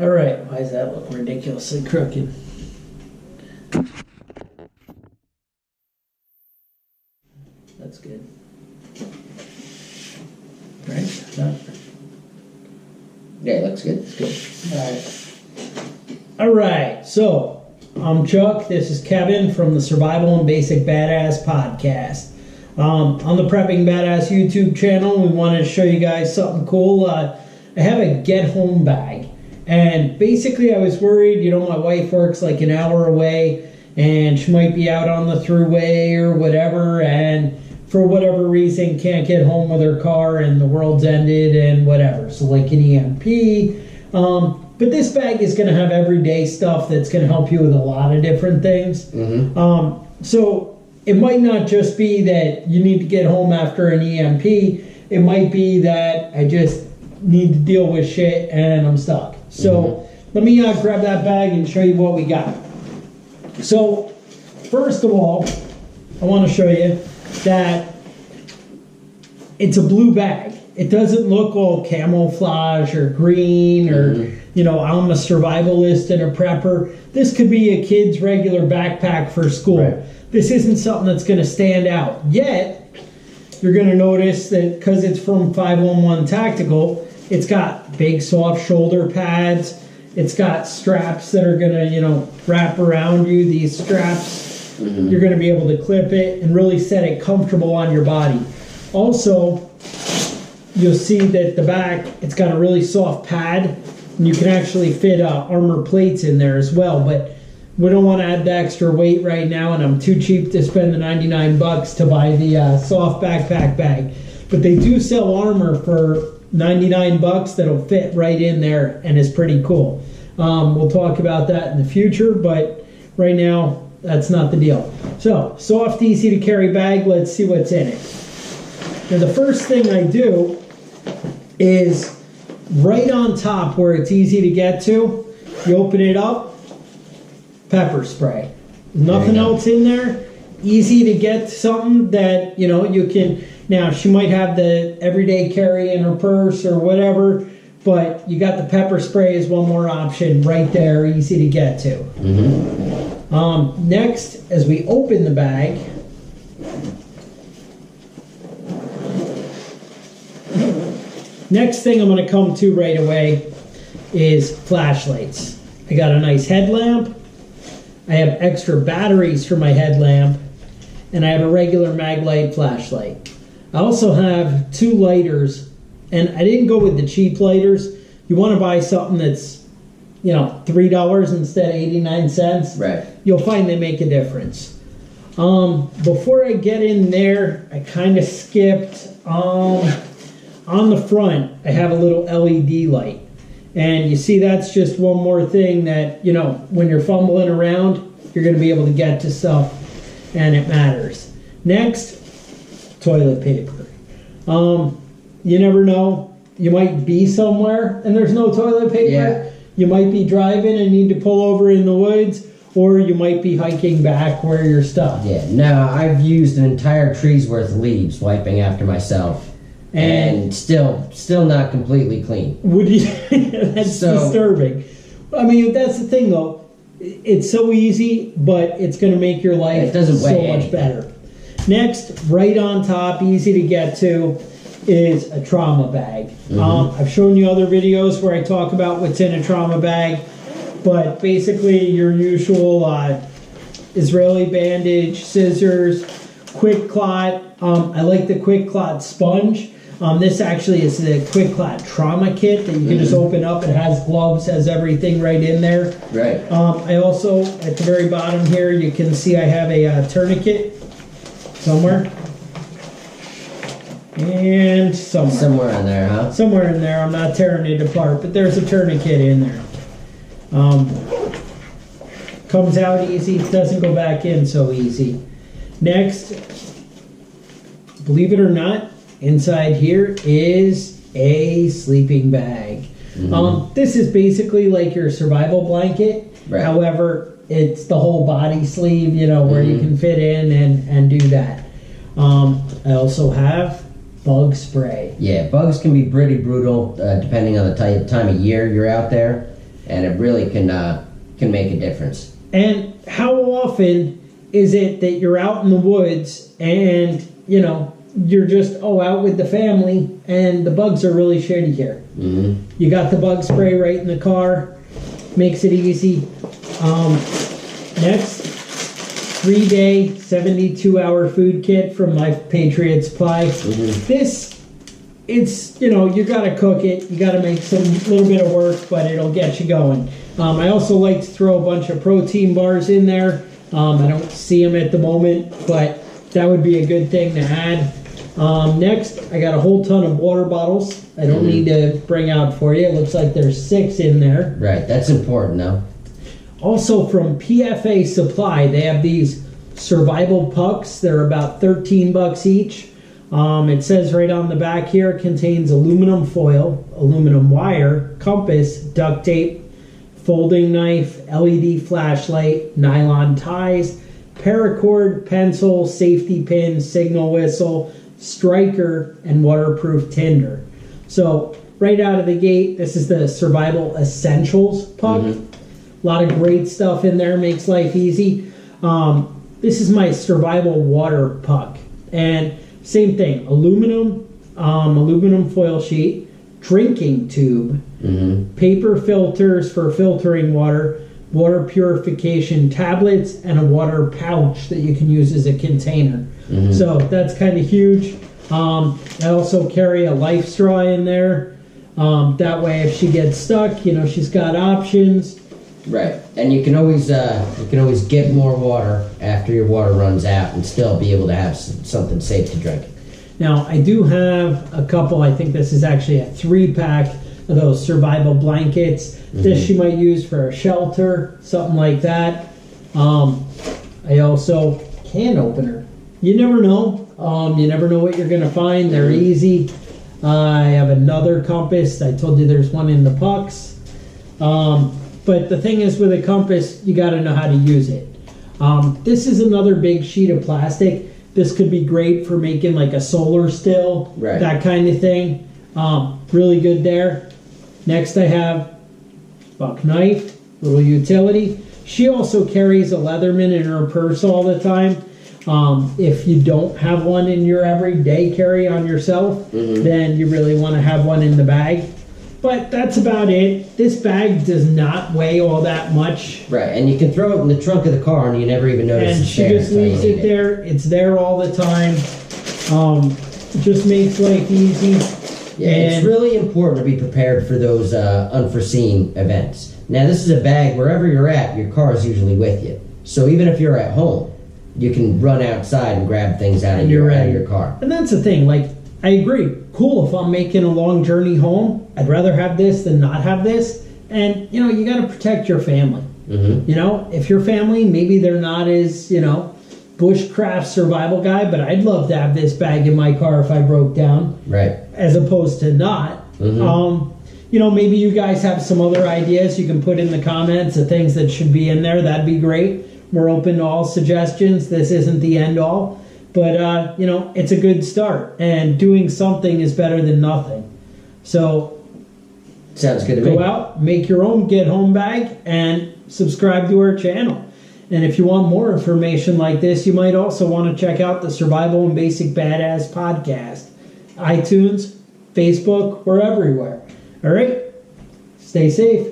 Alright, why does that look ridiculously crooked? That's good. Right? Done. Yeah, it looks good. It's good. Alright, so I'm Chuck. This is Kevin from the Survival and Basic Badass podcast. On the Prepping Badass YouTube channel, we wanted to show you guys something cool. I have a get home bag. And basically I was worried, my wife works like an hour away and she might be out on the thruway or whatever, and for whatever reason can't get home with her car and the world's ended and whatever. So like an EMP. But this bag is going to have everyday stuff that's going to help you with a lot of different things. Mm-hmm. So it might not just be that you need to get home after an EMP. It might be that I just need to deal with shit and I'm stuck. So let me grab that bag and show you what we got. So first of all, I want to show you that it's a blue bag. It doesn't look all camouflage or green or, I'm a survivalist and a prepper. This could be a kid's regular backpack for school. Right. This isn't something that's going to stand out. Yet, you're going to notice that because it's from 511 Tactical, it's got big soft shoulder pads. It's got straps that are going to, wrap around you. These straps, you're going to be able to clip it and really set it comfortable on your body. Also, you'll see that the back, it's got a really soft pad, and you can actually fit armor plates in there as well. But we don't want to add the extra weight right now, and I'm too cheap to spend the $99 to buy the soft backpack bag. But they do sell armor for $99 that'll fit right in there and is pretty cool. We'll talk about that in the future, but right now that's not the deal. So, soft, easy to carry bag. Let's see what's in it. Now the first thing I do is right on top where it's easy to get to, you open it up, pepper spray. Nothing else in there. Easy to get something that, you can. Now, she might have the everyday carry in her purse or whatever, but you got the pepper spray as one more option right there, easy to get to. Mm-hmm. Next, as we open the bag, next thing I'm going to come to right away is flashlights. I got a nice headlamp. I have extra batteries for my headlamp, and I have a regular mag light flashlight. I also have 2 lighters, and I didn't go with the cheap lighters. You want to buy something that's, $3 instead of 89 cents. Right. You'll find they make a difference. Before I get in there, I kind of skipped. On the front, I have a little LED light. And you see that's just one more thing that, when you're fumbling around, you're going to be able to get to stuff, and it matters. Next, toilet paper. You never know. You might be somewhere and there's no toilet paper. Yeah. You might be driving and need to pull over in the woods, or you might be hiking back where you're stuck. Yeah. No, I've used an entire tree's worth of leaves wiping after myself, and still not completely clean. Would you? That's disturbing. I mean, that's the thing though. It's so easy, but it's going to make your life so much better. Next, right on top, easy to get to, is a trauma bag. Mm-hmm. I've shown you other videos where I talk about what's in a trauma bag, but basically your usual Israeli bandage, scissors, quick clot. I like the quick clot sponge. This actually is the quick clot trauma kit that you can just open up. It has gloves, has everything right in there. Right. I also, at the very bottom here, you can see I have a tourniquet somewhere. And somewhere. Somewhere in there, huh? Somewhere in there. I'm not tearing it apart, but there's a tourniquet in there. Comes out easy. Doesn't go back in so easy. Next, believe it or not, inside here is a sleeping bag. Mm-hmm. This is basically like your survival blanket. Right. However, it's the whole body sleeve, where you can fit in and do that. I also have bug spray. Yeah, bugs can be pretty brutal depending on the time of year you're out there. and it really can make a difference. And how often is it that you're out in the woods and, you're just, out with the family and the bugs are really shitty here? Mm-hmm. You got the bug spray right in the car, makes it easy. Next, 3-day, 72-hour food kit from My Patriot Supply. Mm-hmm. This, it's, you got to cook it. You got to make some little bit of work, but it'll get you going. I also like to throw a bunch of protein bars in there. I don't see them at the moment, but that would be a good thing to add. Next, I got a whole ton of water bottles. I don't need to bring out for you. It looks like there's 6 in there. Right, that's important though. Also from PFA Supply, they have these survival pucks. They're about $13 each. It says right on the back here, it contains aluminum foil, aluminum wire, compass, duct tape, folding knife, LED flashlight, nylon ties, paracord, pencil, safety pin, signal whistle, striker, and waterproof tinder. So right out of the gate, this is the Survival Essentials puck. A lot of great stuff in there, makes life easy. This is my survival water puck. And same thing, aluminum foil sheet, drinking tube, paper filters for filtering water, water purification tablets, and a water pouch that you can use as a container. So that's kind of huge. I also carry a life straw in there. That way if she gets stuck, she's got options. Right, and you can always get more water after your water runs out and still be able to have something safe to drink. Now, I do have a couple, I think this is actually a 3-pack of those survival blankets. This she might use for a shelter, something like that. I also, can opener. You never know. You never know what you're going to find. They're easy. I have another compass. I told you there's one in the pucks. But the thing is with a compass, you got to know how to use it. This is another big sheet of plastic. This could be great for making like a solar still, that kind of thing. Really good there. Next I have buck knife, little utility. She also carries a Leatherman in her purse all the time. If you don't have one in your everyday carry on yourself, then you really want to have one in the bag. But that's about it. This bag does not weigh all that much. Right, and you can throw it in the trunk of the car and you never even notice and it's she there. just leaves it there. It's there all the time. It just makes life easy. Yeah, it's really important to be prepared for those unforeseen events. Now, this is a bag, wherever you're at, your car is usually with you. So even if you're at home, you can run outside and grab things out of your car. And that's the thing, like, I agree. Cool, if I'm making a long journey home, I'd rather have this than not have this. And, you got to protect your family. If your family, maybe they're not as, bushcraft survival guy, but I'd love to have this bag in my car if I broke down. Right. As opposed to not. Maybe you guys have some other ideas you can put in the comments of things that should be in there. That'd be great. We're open to all suggestions. This isn't the end all. But, it's a good start. And doing something is better than nothing. So, sounds good to me. Go out, make your own get-home bag, and subscribe to our channel. And if you want more information like this, you might also want to check out the Survival and Basic Badass podcast. iTunes, Facebook, we're everywhere. All right? Stay safe.